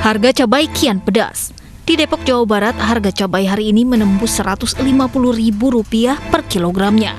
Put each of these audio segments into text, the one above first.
Harga cabai kian pedas. Di Depok, Jawa Barat, harga cabai hari ini menembus Rp150.000 per kilogramnya.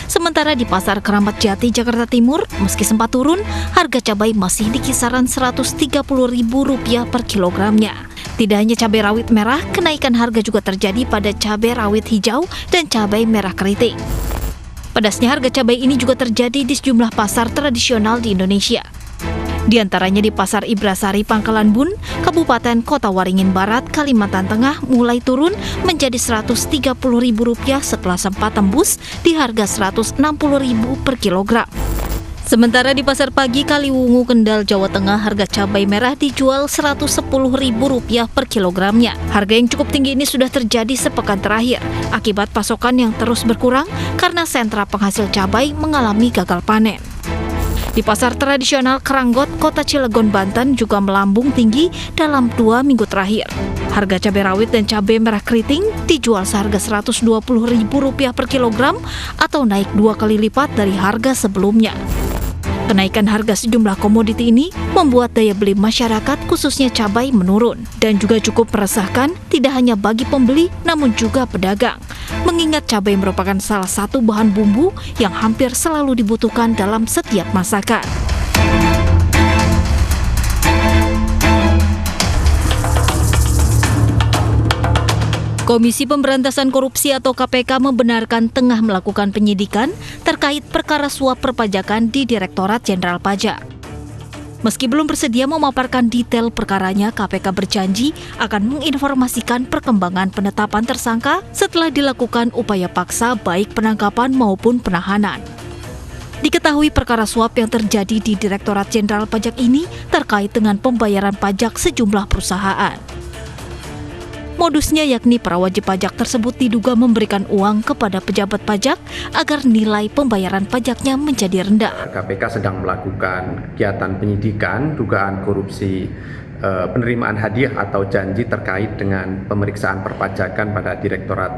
Sementara di Pasar Keramat Jati, Jakarta Timur, meski sempat turun, harga cabai masih di kisaran Rp130.000 per kilogramnya. Tidak hanya cabai rawit merah, kenaikan harga juga terjadi pada cabai rawit hijau dan cabai merah keriting. Pedasnya harga cabai ini juga terjadi di sejumlah pasar tradisional di Indonesia. Di antaranya di Pasar Ibrasari, Pangkalan Bun, Kabupaten Kota Waringin Barat, Kalimantan Tengah mulai turun menjadi Rp130.000 setelah sempat tembus di harga Rp160.000 per kilogram. Sementara di Pasar Pagi Kaliwungu, Kendal, Jawa Tengah, harga cabai merah dijual Rp110.000 per kilogramnya. Harga yang cukup tinggi ini sudah terjadi sepekan terakhir akibat pasokan yang terus berkurang karena sentra penghasil cabai mengalami gagal panen. Di pasar tradisional Keranggot, Kota Cilegon, Banten juga melambung tinggi dalam 2 minggu terakhir. Harga cabai rawit dan cabai merah keriting dijual seharga Rp120.000 per kilogram atau naik 2 kali lipat dari harga sebelumnya. Kenaikan harga sejumlah komoditi ini membuat daya beli masyarakat khususnya cabai menurun dan juga cukup meresahkan tidak hanya bagi pembeli namun juga pedagang. Mengingat cabai merupakan salah satu bahan bumbu yang hampir selalu dibutuhkan dalam setiap masakan. Komisi Pemberantasan Korupsi atau KPK membenarkan tengah melakukan penyidikan terkait perkara suap perpajakan di Direktorat Jenderal Pajak. Meski belum bersedia memaparkan detail perkaranya, KPK berjanji akan menginformasikan perkembangan penetapan tersangka setelah dilakukan upaya paksa baik penangkapan maupun penahanan. Diketahui perkara suap yang terjadi di Direktorat Jenderal Pajak ini terkait dengan pembayaran pajak sejumlah perusahaan. Modusnya yakni para wajib pajak tersebut diduga memberikan uang kepada pejabat pajak agar nilai pembayaran pajaknya menjadi rendah. KPK sedang melakukan kegiatan penyidikan dugaan korupsi penerimaan hadiah atau janji terkait dengan pemeriksaan perpajakan pada Direktorat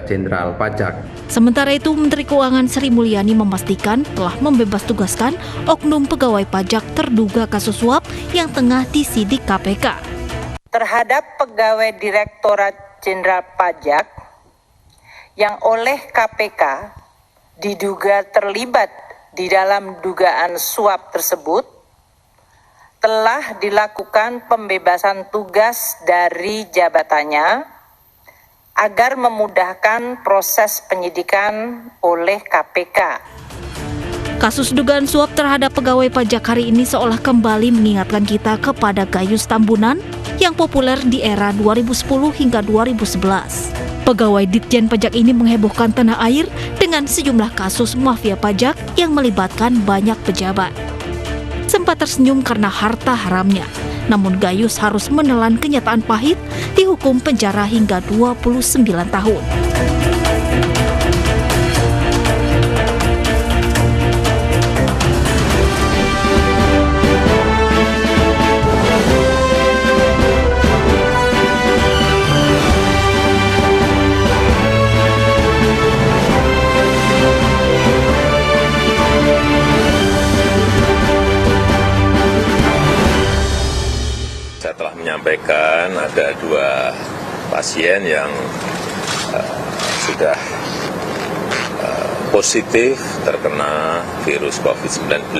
Jenderal Pajak. Sementara itu, Menteri Keuangan Sri Mulyani memastikan telah membebas tugaskan oknum pegawai pajak terduga kasus suap yang tengah disidik KPK. Terhadap pegawai Direktorat Jenderal Pajak yang oleh KPK diduga terlibat di dalam dugaan suap tersebut, telah dilakukan pembebasan tugas dari jabatannya agar memudahkan proses penyidikan oleh KPK. Kasus dugaan suap terhadap pegawai pajak hari ini seolah kembali mengingatkan kita kepada Gayus Tambunan yang populer di era 2010 hingga 2011. Pegawai Ditjen Pajak ini menghebohkan tanah air dengan sejumlah kasus mafia pajak yang melibatkan banyak pejabat. Sempat tersenyum karena harta haramnya, namun Gayus harus menelan kenyataan pahit, dihukum penjara hingga 29 tahun. Saya telah menyampaikan ada 2 pasien yang sudah positif terkena virus COVID-19.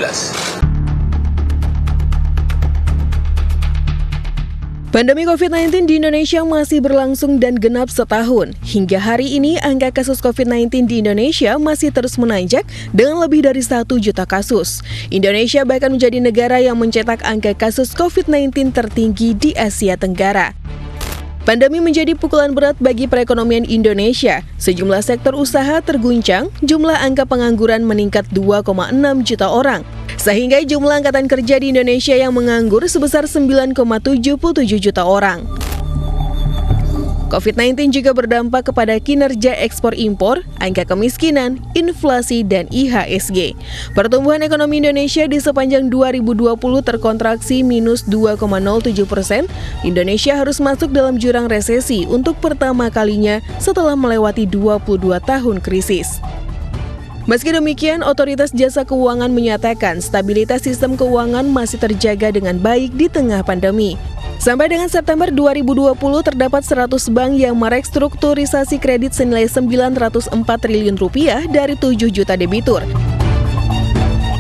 Pandemi COVID-19 di Indonesia masih berlangsung dan genap setahun. Hingga hari ini, angka kasus COVID-19 di Indonesia masih terus menanjak dengan lebih dari 1 juta kasus. Indonesia bahkan menjadi negara yang mencetak angka kasus COVID-19 tertinggi di Asia Tenggara. Pandemi menjadi pukulan berat bagi perekonomian Indonesia. Sejumlah sektor usaha terguncang, jumlah angka pengangguran meningkat 2,6 juta orang. Sehingga jumlah angkatan kerja di Indonesia yang menganggur sebesar 9,77 juta orang. COVID-19 juga berdampak kepada kinerja ekspor-impor, angka kemiskinan, inflasi, dan IHSG. Pertumbuhan ekonomi Indonesia di sepanjang 2020 terkontraksi minus 2,07%. Indonesia harus masuk dalam jurang resesi untuk pertama kalinya setelah melewati 22 tahun krisis. Meski demikian, Otoritas Jasa Keuangan menyatakan stabilitas sistem keuangan masih terjaga dengan baik di tengah pandemi. Sampai dengan September 2020, terdapat 100 bank yang merestrukturisasi kredit senilai 904 triliun rupiah dari 7 juta debitur.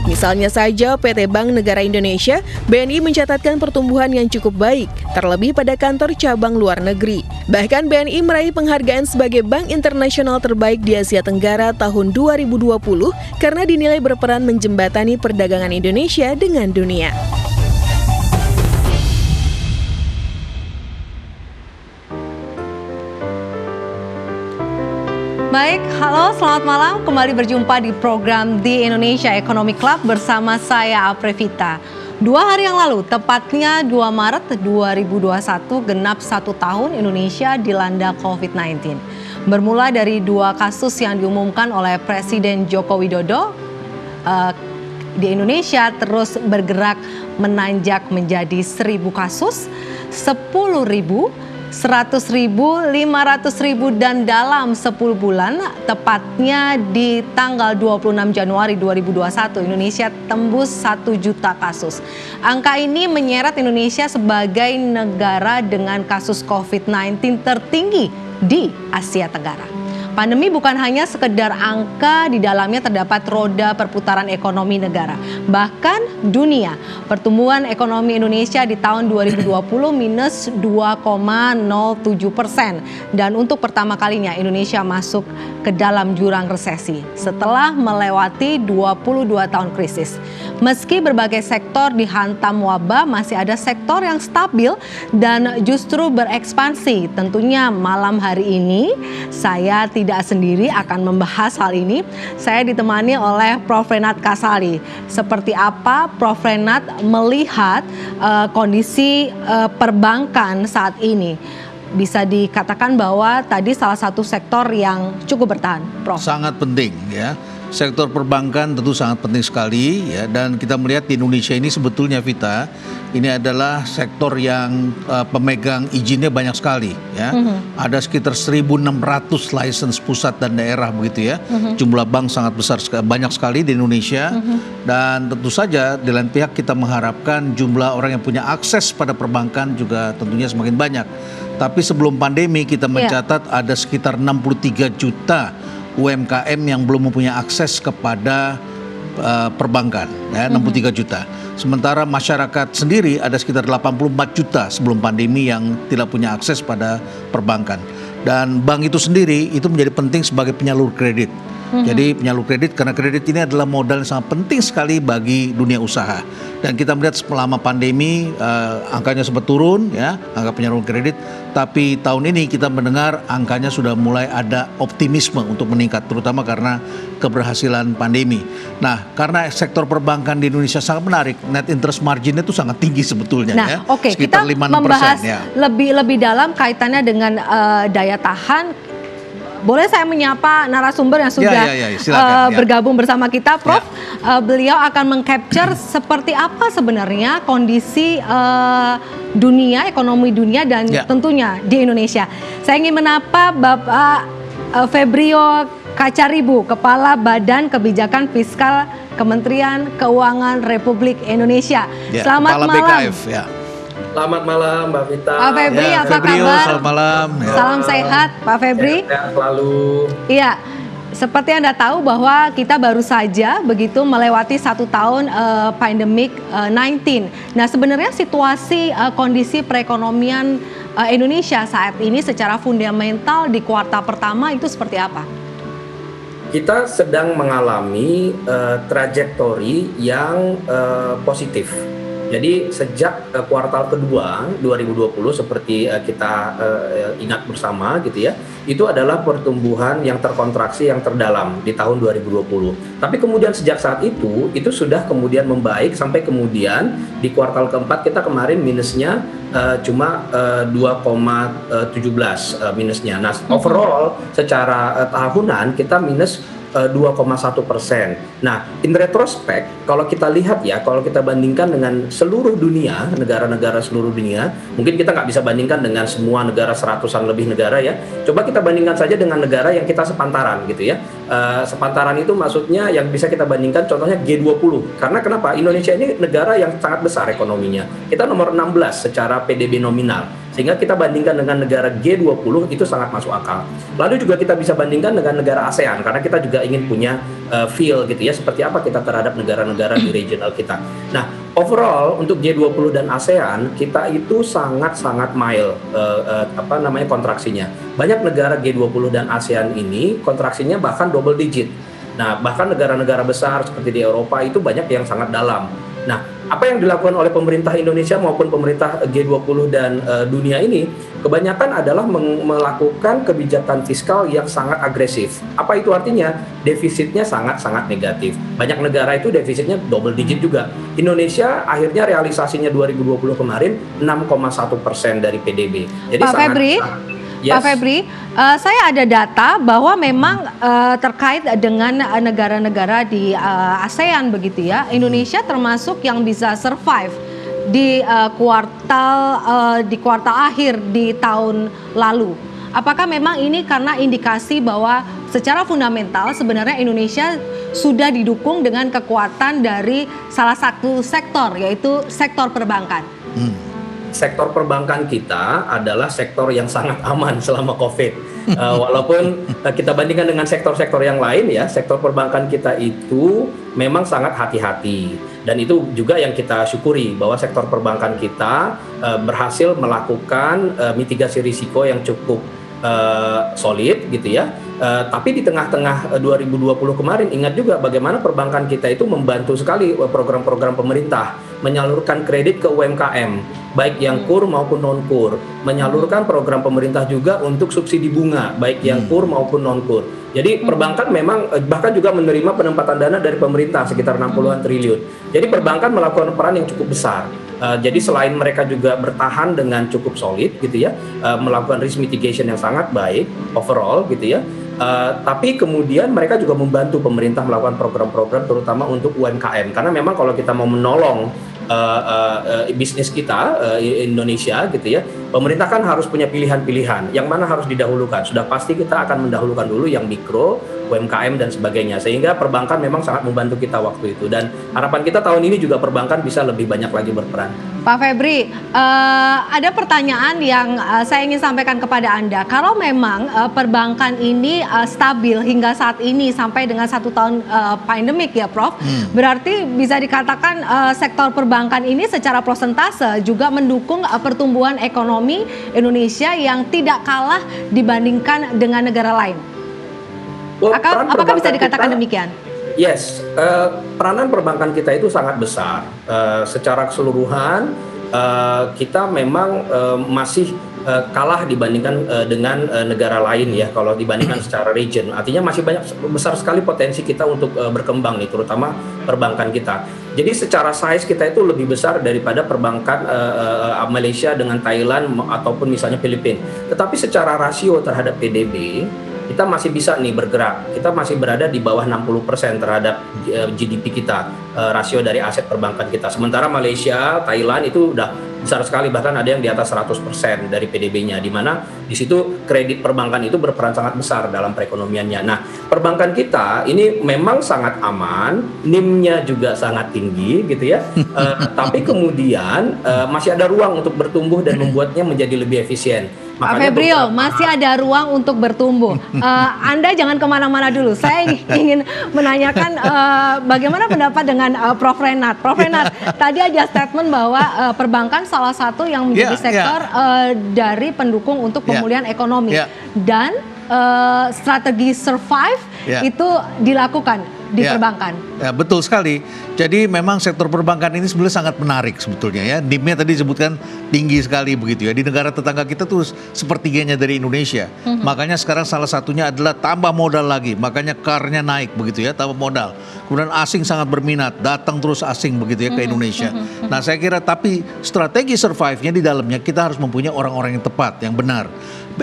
Misalnya saja PT Bank Negara Indonesia, BNI mencatatkan pertumbuhan yang cukup baik, terlebih pada kantor cabang luar negeri. Bahkan BNI meraih penghargaan sebagai bank internasional terbaik di Asia Tenggara tahun 2020 karena dinilai berperan menjembatani perdagangan Indonesia dengan dunia. Baik, halo selamat malam. Kembali berjumpa di program The Indonesia Economic Club bersama saya Aprevita. 2 hari yang lalu, tepatnya 2 Maret 2021, genap 1 tahun Indonesia dilanda COVID-19. Bermula dari 2 kasus yang diumumkan oleh Presiden Joko Widodo, di Indonesia terus bergerak menanjak menjadi 1.000 kasus, 10.000, 100.000, 500.000 dan dalam 10 bulan, tepatnya di tanggal 26 Januari 2021, Indonesia tembus 1 juta kasus. Angka ini menyeret Indonesia sebagai negara dengan kasus COVID-19 tertinggi di Asia Tenggara. Pandemi bukan hanya sekedar angka, di dalamnya terdapat roda perputaran ekonomi negara. Bahkan dunia, pertumbuhan ekonomi Indonesia di tahun 2020 minus 2,07%. Dan untuk pertama kalinya Indonesia masuk ke dalam jurang resesi setelah melewati 22 tahun krisis. Meski berbagai sektor dihantam wabah, masih ada sektor yang stabil dan justru berekspansi. Tentunya malam hari ini saya tidak sendiri akan membahas hal ini. Saya ditemani oleh Prof. Renat Kasali. Seperti apa Prof. Renat melihat kondisi perbankan saat ini? Bisa dikatakan bahwa tadi salah satu sektor yang cukup bertahan, Prof. Sangat penting ya. Sektor perbankan tentu sangat penting sekali ya, dan kita melihat di Indonesia ini sebetulnya Vita, ini adalah sektor yang pemegang izinnya banyak sekali ya. Ada sekitar 1.600 license pusat dan daerah begitu ya. Jumlah bank sangat besar, banyak sekali di Indonesia. Dan tentu saja di lain pihak kita mengharapkan jumlah orang yang punya akses pada perbankan juga tentunya semakin banyak. Tapi sebelum pandemi kita mencatat ada sekitar 63 juta UMKM yang belum mempunyai akses kepada perbankan, ya, 63 juta. Sementara masyarakat sendiri ada sekitar 84 juta sebelum pandemi yang tidak punya akses pada perbankan. Dan bank itu sendiri itu menjadi penting sebagai penyalur kredit. Jadi penyalur kredit, karena kredit ini adalah modal yang sangat penting sekali bagi dunia usaha. Dan kita melihat selama pandemi angkanya sempat turun ya, angka penyaluran kredit. Tapi tahun ini kita mendengar angkanya sudah mulai ada optimisme untuk meningkat, terutama karena keberhasilan pandemi. Nah, karena sektor perbankan di Indonesia sangat menarik, net interest margin-nya itu sangat tinggi sebetulnya. Nah, ya, oke, kita 5-6%, membahas ya. lebih dalam kaitannya dengan daya tahan. Boleh saya menyapa narasumber yang sudah silakan, bergabung bersama kita, Prof. Beliau akan mengcapture seperti apa sebenarnya kondisi dunia, ekonomi dunia dan tentunya di Indonesia. Saya ingin menapa Bapak Febrio Kacaribu, Kepala Badan Kebijakan Fiskal Kementerian Keuangan Republik Indonesia. Selamat malam. BKF, ya. Selamat malam Mbak Vita. Pak Febri, apa kabar? Selamat malam. Salam sehat Pak Febri. Sehat selalu. Iya, seperti Anda tahu bahwa kita baru saja begitu melewati 1 tahun pandemik 19. Nah, sebenarnya situasi kondisi perekonomian Indonesia saat ini secara fundamental di kuartal pertama itu seperti apa? Kita sedang mengalami trajektori yang positif. Jadi sejak kuartal kedua 2020 seperti kita ingat bersama gitu ya, itu adalah pertumbuhan yang terkontraksi yang terdalam di tahun 2020. Tapi kemudian sejak saat itu sudah kemudian membaik sampai kemudian di kuartal keempat kita kemarin minusnya cuma 2,17 minusnya. Nah, overall secara tahunan kita minus 2,1%. Nah, in retrospect, kalau kita lihat ya, kalau kita bandingkan dengan seluruh dunia, negara-negara seluruh dunia, mungkin kita nggak bisa bandingkan dengan semua negara, 100-an lebih negara ya. Coba kita bandingkan saja dengan negara yang kita sepantaran gitu ya. Sepantaran itu maksudnya yang bisa kita bandingkan contohnya G20. Karena kenapa? Indonesia ini negara yang sangat besar ekonominya. Kita nomor 16 secara PDB nominal. Sehingga kita bandingkan dengan negara G20 itu sangat masuk akal. Lalu juga kita bisa bandingkan dengan negara ASEAN karena kita juga ingin punya feel gitu ya seperti apa kita terhadap negara-negara di regional kita. Nah, overall untuk G20 dan ASEAN kita itu sangat-sangat mild kontraksinya. Banyak negara G20 dan ASEAN ini kontraksinya bahkan double digit. Nah, bahkan negara-negara besar seperti di Eropa itu banyak yang sangat dalam. Nah, apa yang dilakukan oleh pemerintah Indonesia maupun pemerintah G20 dan dunia ini kebanyakan adalah melakukan kebijakan fiskal yang sangat agresif. Apa itu artinya? Defisitnya sangat-sangat negatif. Banyak negara itu defisitnya double digit juga. Indonesia akhirnya realisasinya 2020 kemarin 6,1% dari PDB. Jadi Pak Febri, yes. Pak Febri, saya ada data bahwa memang terkait dengan negara-negara di ASEAN begitu ya, Indonesia termasuk yang bisa survive di kuartal akhir di tahun lalu. Apakah memang ini karena indikasi bahwa secara fundamental sebenarnya Indonesia sudah didukung dengan kekuatan dari salah satu sektor, yaitu sektor perbankan? Sektor perbankan kita adalah sektor yang sangat aman selama COVID. Walaupun kita bandingkan dengan sektor-sektor yang lain ya, sektor perbankan kita itu memang sangat hati-hati. Dan itu juga yang kita syukuri bahwa sektor perbankan kita berhasil melakukan mitigasi risiko yang cukup solid gitu ya. Tapi di tengah-tengah 2020 kemarin ingat juga bagaimana perbankan kita itu membantu sekali program-program pemerintah menyalurkan kredit ke UMKM baik yang kur maupun non kur, menyalurkan program pemerintah juga untuk subsidi bunga baik yang kur maupun non kur. Jadi perbankan memang bahkan juga menerima penempatan dana dari pemerintah sekitar 60-an triliun. Jadi perbankan melakukan peran yang cukup besar. Jadi selain mereka juga bertahan dengan cukup solid gitu ya, melakukan risk mitigation yang sangat baik overall gitu ya. Tapi kemudian mereka juga membantu pemerintah melakukan program-program terutama untuk UMKM karena memang kalau kita mau menolong bisnis kita Indonesia gitu ya, pemerintah kan harus punya pilihan-pilihan yang mana harus didahulukan. Sudah pasti kita akan mendahulukan dulu yang mikro, UMKM dan sebagainya, sehingga perbankan memang sangat membantu kita waktu itu dan harapan kita tahun ini juga perbankan bisa lebih banyak lagi berperan. Pak Febri, ada pertanyaan yang saya ingin sampaikan kepada Anda. Kalau memang perbankan ini stabil hingga saat ini sampai dengan 1 tahun pandemik ya Prof, berarti bisa dikatakan sektor perbankan ini secara prosentase juga mendukung pertumbuhan ekonomi Indonesia yang tidak kalah dibandingkan dengan negara lain. Apakah bisa dikatakan demikian? Yes, peranan perbankan kita itu sangat besar. Secara keseluruhan kita memang masih kalah dibandingkan dengan negara lain ya. Kalau dibandingkan secara region, artinya masih besar sekali potensi kita untuk berkembang nih, terutama perbankan kita. Jadi secara size kita itu lebih besar daripada perbankan Malaysia dengan Thailand ataupun misalnya Filipina. Tetapi secara rasio terhadap PDB kita masih bisa nih bergerak. Kita masih berada di bawah 60% terhadap GDP kita, rasio dari aset perbankan kita. Sementara Malaysia, Thailand itu udah besar sekali, bahkan ada yang di atas 100% dari PDB-nya, di mana di situ kredit perbankan itu berperan sangat besar dalam perekonomiannya. Nah, perbankan kita ini memang sangat aman, NIM-nya juga sangat tinggi gitu ya. Tapi kemudian masih ada ruang untuk bertumbuh dan membuatnya menjadi lebih efisien. Pak Febrio, masih ada ruang untuk bertumbuh. Anda jangan kemana-mana dulu. Saya ingin menanyakan bagaimana pendapat dengan Prof. Renat. Prof. Renat, tadi ada statement bahwa perbankan salah satu yang menjadi sektor dari pendukung untuk pemulihan ekonomi. Dan strategi survive itu dilakukan di perbankan. Ya, betul sekali. Jadi memang sektor perbankan ini sebenarnya sangat menarik sebetulnya ya. NIM-nya tadi disebutkan tinggi sekali begitu ya. Di negara tetangga kita tuh sepertiganya dari Indonesia. Makanya sekarang salah satunya adalah tambah modal lagi. Makanya CAR-nya naik begitu ya, tambah modal. Kemudian asing sangat berminat, datang terus asing begitu ya ke Indonesia. Nah, saya kira tapi strategi survive-nya di dalamnya kita harus mempunyai orang-orang yang tepat, yang benar.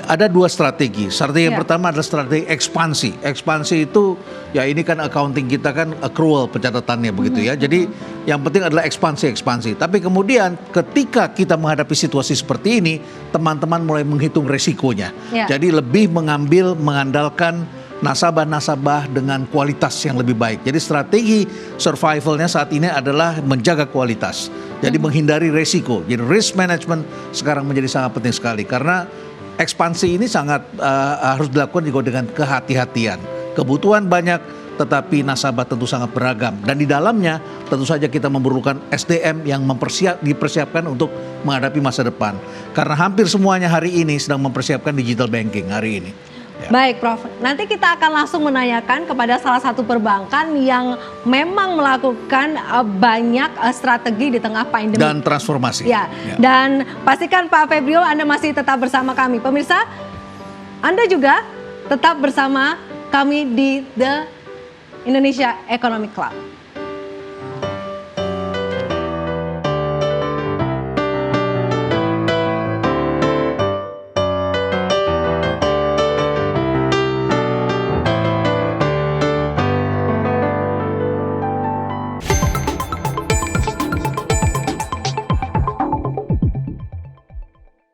Ada dua strategi. Strategi yang pertama adalah strategi ekspansi. Ekspansi itu ya ini kan accounting kita kan accrual pencatatannya begitu ya. Jadi yang penting adalah ekspansi. Tapi kemudian ketika kita menghadapi situasi seperti ini, teman-teman mulai menghitung resikonya. Jadi lebih mengandalkan nasabah-nasabah dengan kualitas yang lebih baik. Jadi strategi survivalnya saat ini adalah menjaga kualitas. Jadi menghindari resiko. Jadi risk management sekarang menjadi sangat penting sekali karena ekspansi ini sangat harus dilakukan juga dengan kehati-hatian. Kebutuhan banyak, tetapi nasabah tentu sangat beragam. Dan di dalamnya tentu saja kita memerlukan SDM yang dipersiapkan untuk menghadapi masa depan. Karena hampir semuanya hari ini sedang mempersiapkan digital banking hari ini. Ya. Baik Prof, nanti kita akan langsung menanyakan kepada salah satu perbankan yang memang melakukan banyak strategi di tengah pandemi. Dan transformasi. Ya. Dan pastikan Pak Febrio Anda masih tetap bersama kami. Pemirsa, Anda juga tetap bersama kami di The Indonesia Economic Club.